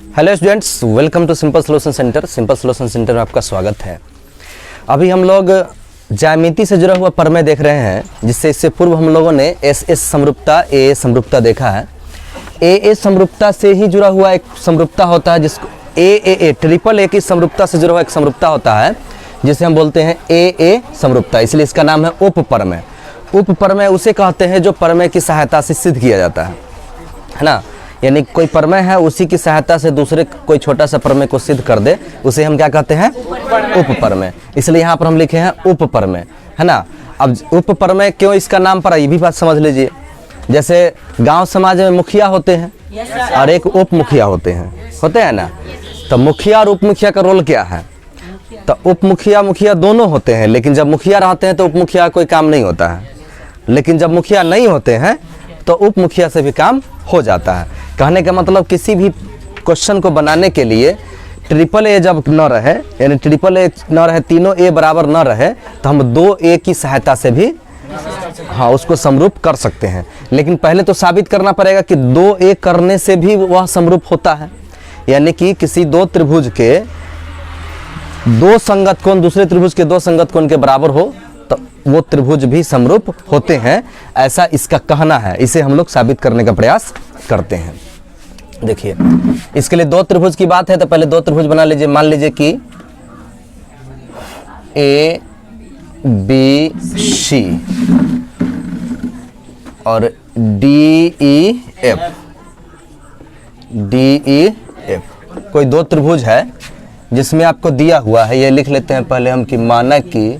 Hello students, welcome to simple solution centre. Simple solution centre में आपका स्वागत है। अभी हम लोग ज्यामिति से जुड़ा हुआ प्रमेय देख रहे हैं, जिससे इससे पूर्व हम लोगों ने एस एस समरूपता, ए समरूपता देखा है। ए समरूपता से ही जुड़ा हुआ एक समरूपता होता है, जिसको ए ट्रिपल ए की समरूपता से जुड़ा हुआ एक समरूपता होता है, जिसे हम बोलते हैं ए समरूपता। इसलिए इसका नाम है उपप्रमेय। उपप्रमेय उसे कहते हैं जो प्रमेय की सहायता से सिद्ध किया जाता है ना। यानी कोई प्रमेय है, उसी की सहायता से दूसरे कोई छोटा सा प्रमेय को सिद्ध कर दे, उसे हम क्या कहते हैं? उपप्रमेय। इसलिए यहाँ पर हम लिखे हैं उपप्रमेय, है ना। अब उपप्रमेय क्यों इसका नाम पड़ा, ये भी बात समझ लीजिए। जैसे गांव समाज में मुखिया होते हैं और एक उप मुखिया होते हैं ना। तो मुखिया और उप मुखिया का रोल क्या है? तो उप मुखिया दोनों होते हैं, लेकिन जब मुखिया रहते हैं तो उप मुखिया कोई काम नहीं होता है, लेकिन जब मुखिया नहीं होते हैं तो उप मुखिया से भी काम हो जाता है। कहने का मतलब किसी भी क्वेश्चन को बनाने के लिए ट्रिपल ए जब न रहे, यानी ट्रिपल ए न रहे, तीनों ए बराबर न रहे, तो हम 2a की सहायता से भी उसको समरूप कर सकते हैं। लेकिन पहले तो साबित करना पड़ेगा कि 2a करने से भी वह समरूप होता है। यानी कि किसी दो त्रिभुज के दो संगत कोण दूसरे त्रिभुज के दो संगत कोण के बराबर हो तो वो त्रिभुज भी समरूप होते हैं, ऐसा इसका कहना है। इसे हम लोग साबित करने का प्रयास करते हैं। देखिए, इसके लिए दो त्रिभुज की बात है, तो पहले दो त्रिभुज बना लीजिए। मान लीजिए कि ए बी सी और डी ई एफ कोई दो त्रिभुज है जिसमें आपको दिया हुआ है, ये लिख लेते हैं पहले हम कि माना कि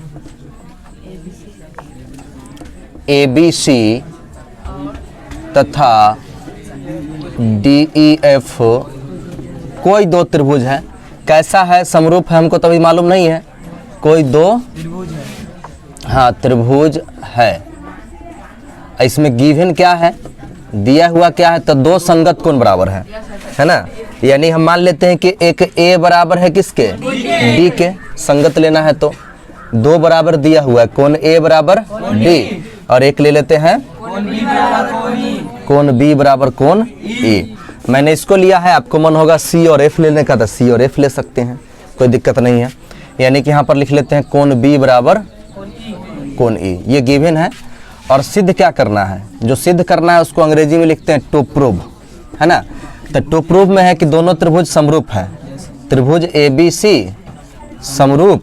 ए बी सी तथा डी ई एफ कोई दो त्रिभुज है। कैसा है, समरूप है, हमको तभी मालूम नहीं है। कोई दो त्रिभुज है। इसमें गिवन क्या है, दिया हुआ क्या है? तो दो संगत कोण बराबर है ना। यानी हम मान लेते हैं कि एक ए बराबर है किसके? डी के। संगत लेना है तो दो बराबर दिया हुआ है, कोण ए बराबर डी, और एक ले लेते हैं कोण बी बराबर कोण ए। मैंने इसको लिया है, आपको मन होगा सी और एफ लेने का, तो सी और एफ ले सकते हैं, कोई दिक्कत नहीं है। यानी कि यहाँ पर लिख लेते हैं कोण बी बराबर कोण ए। ये गिवन है। और सिद्ध क्या करना है? जो सिद्ध करना है उसको अंग्रेजी में लिखते हैं टू प्रूव, है ना। तो टू प्रूव में है कि दोनों त्रिभुज समरूप है। त्रिभुज ए बी सी समरूप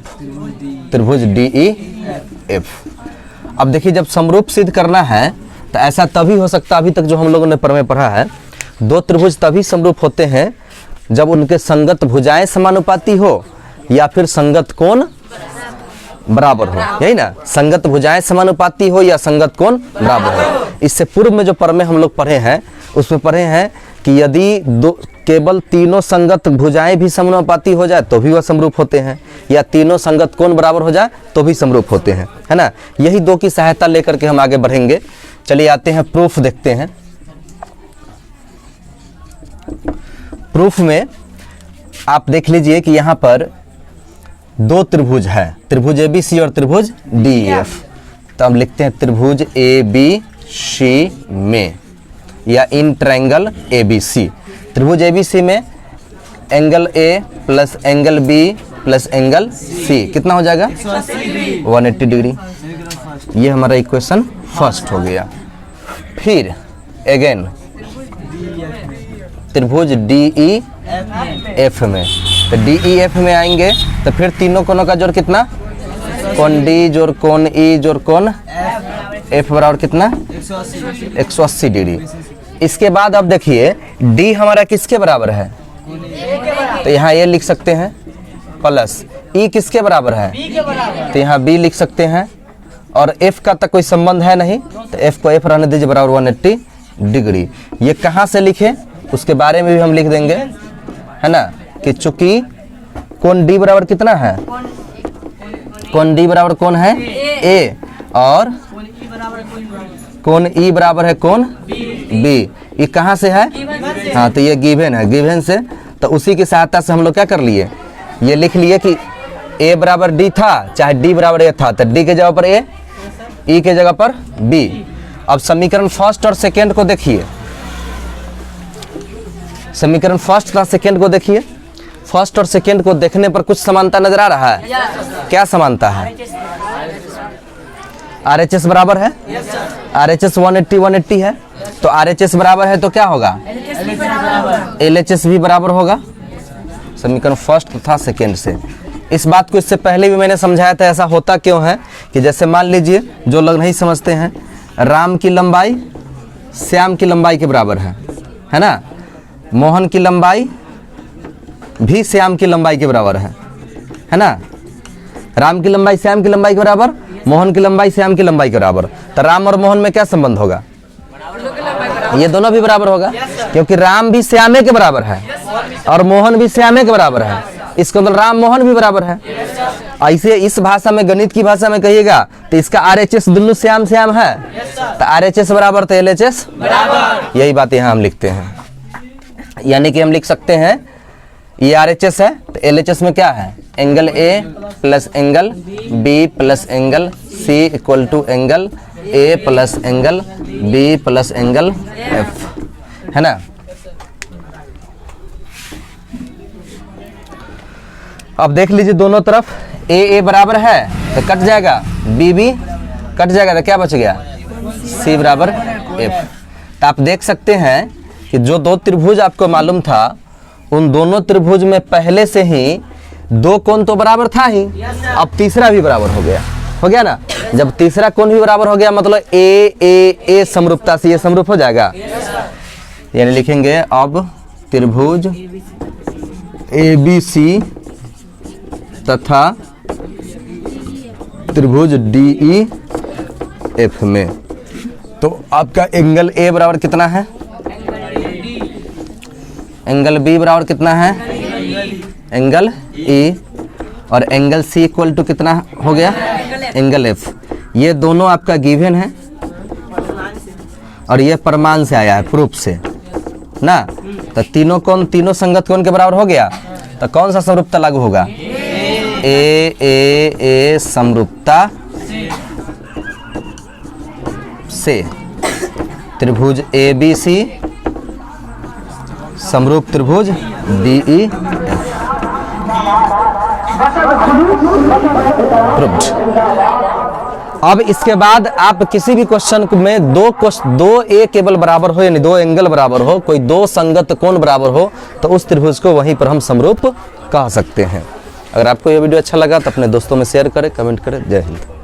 त्रिभुज डी ई एफ। अब देखिए, जब समरूप सिद्ध करना है तो ऐसा तभी हो सकता है, अभी तक जो हम लोगों ने प्रमेय पढ़ा है, दो त्रिभुज तभी समरूप होते हैं जब उनके संगत भुजाएं समानुपाती हो या फिर संगत कोण बराबर हो। यही ना, संगत भुजाएं समानुपाती हो या संगत कोण बराबर हो। इससे पूर्व में जो प्रमेय हम लोग पढ़े हैं उसमें पढ़े हैं कि यदि केवल तीनों संगत भुजाएं भी समानुपाती हो जाए तो भी वह समरूप होते हैं, या तीनों संगत कोण बराबर हो जाए तो भी समरूप होते हैं, है ना। यही दो की सहायता लेकर के हम आगे बढ़ेंगे। चलिए आते हैं प्रूफ देखते हैं। प्रूफ में आप देख लीजिए कि यहाँ पर दो त्रिभुज है, त्रिभुज ए बी सी और त्रिभुज डी ई एफ। तो हम लिखते हैं त्रिभुज ए बी सी में, या इन ट्रायंगल ए बी सी। त्रिभुज ए बी सी में angle A plus angle B plus angle C कितना हो जाएगा? 180 डिग्री। ये हमारा इक्वेशन फर्स्ट हो गया। फिर अगेन त्रिभुज डी ई एफ में, तो डी ई एफ में आएंगे तो फिर तीनों कोणों का जोड़ कितना? कोण डी जोड़ कोण ई जोड़ कोण एफ बराबर कितना? 180 डिग्री। इसके बाद अब देखिए, डी हमारा किसके बराबर है? तो यहाँ ये लिख सकते हैं, प्लस ई किसके बराबर है? तो यहाँ बी लिख सकते हैं। और एफ का तक कोई संबंध है नहीं, तो एफ को एफ रहने दीजिए, बराबर 180 डिग्री। ये कहाँ से लिखे उसके बारे में भी हम लिख देंगे, है ना, कि चूंकि कोण डी बराबर कितना है? कोण डी बराबर कौन है? ए, और कोण ई बराबर है कोण बी। ये कहाँ से है? तो ये गिवन है। गिवन से तो उसी की सहायता से हम लोग क्या कर लिए, ये लिख लिए कि ए बराबर डी था, चाहे डी बराबर ए था, तो डी के जगह पर ए, ई के जगह पर बी। अब समीकरण फर्स्ट और सेकेंड को देखिए। समीकरण फर्स्ट तथा सेकेंड को देखिए। फर्स्ट और सेकेंड को देखने पर कुछ समानता नजर आ रहा है। क्या समानता है? RHS बराबर है। RHS 180 180 है, तो RHS बराबर है तो क्या होगा? LHS भी बराबर होगा। समीकरण फर्स्ट तथा सेकेंड से। इस बात को इससे पहले भी मैंने समझाया था। ऐसा होता क्यों है कि जैसे मान लीजिए, जो लोग नहीं समझते हैं, राम की लंबाई श्याम की लंबाई के बराबर है ना। मोहन की लंबाई भी श्याम की लंबाई के बराबर है ना। राम की लंबाई श्याम की लंबाई के बराबर, मोहन की लंबाई श्याम की लंबाई के बराबर। तो राम और मोहन में क्या संबंध होगा? ये दोनों भी बराबर होगा, क्योंकि राम भी श्यामे के बराबर है और मोहन भी श्यामे के बराबर है। इसका मतलब राम मोहन भी बराबर है। ऐसे इस भाषा में, गणित की भाषा में कहिएगा तो इसका RHS दोनों श्याम श्याम है, तो RHS बराबर तो LHS बराबर। यही बात यहाँ हम लिखते हैं। यानी कि हम लिख सकते हैं ये RHS है तो LHS में क्या है? Angle A plus angle B plus angle C equal to angle A plus angle B plus angle F, है ना। अब देख लीजिए दोनों तरफ A बराबर है तो कट जाएगा, B कट जाएगा तो क्या बच गया? C बराबर F। तो आप देख सकते हैं कि जो दो त्रिभुज आपको मालूम था, उन दोनों त्रिभुज में पहले से ही दो कोण तो बराबर था ही, अब तीसरा भी बराबर हो गया ना। जब तीसरा कोण भी बराबर हो गया मतलब ए समरूपता से ये समरूप हो जाएगा। यानी लिखेंगे अब त्रिभुज ABC तथा त्रिभुज DEF में, तो आपका एंगल A बराबर कितना है? एंगल B बराबर कितना है? एंगल E, और एंगल C इक्वल टू कितना हो गया? Angle F। ये दोनों आपका गिवन है और ये प्रमाण से आया है, प्रूफ से ना। तो तीनों कोण, तीनों संगत कोण के बराबर हो गया, तो कौन सा समरूपता लागू होगा? ए समरूपता से त्रिभुज ABC समरूप त्रिभुज DEF। अब इसके बाद आप किसी भी क्वेश्चन में दो ए केवल बराबर हो, यानी दो एंगल बराबर हो, कोई दो संगत कोण बराबर हो, तो उस त्रिभुज को वहीं पर हम समरूप कह सकते हैं। अगर आपको यह वीडियो अच्छा लगा तो अपने दोस्तों में शेयर करें, कमेंट करें। जय हिंद।